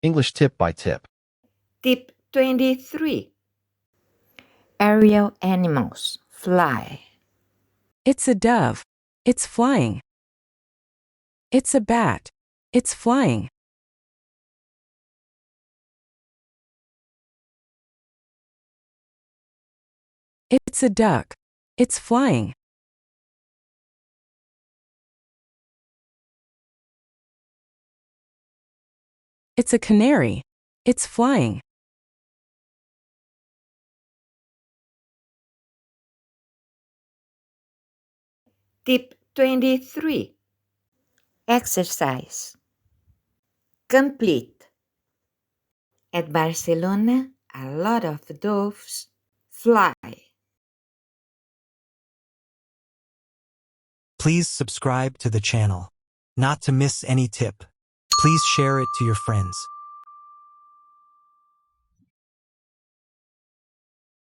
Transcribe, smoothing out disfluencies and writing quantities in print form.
English tip by tip. Tip 23. Aerial animals fly. It's a dove. It's flying. It's a bat. It's flying. It's a duck. It's flying. It's a canary. It's flying. Tip 23. Exercise. Complete. At Barcelona, a lot of doves fly. Please subscribe to the channel. Not to miss any tip. Please share it to your friends.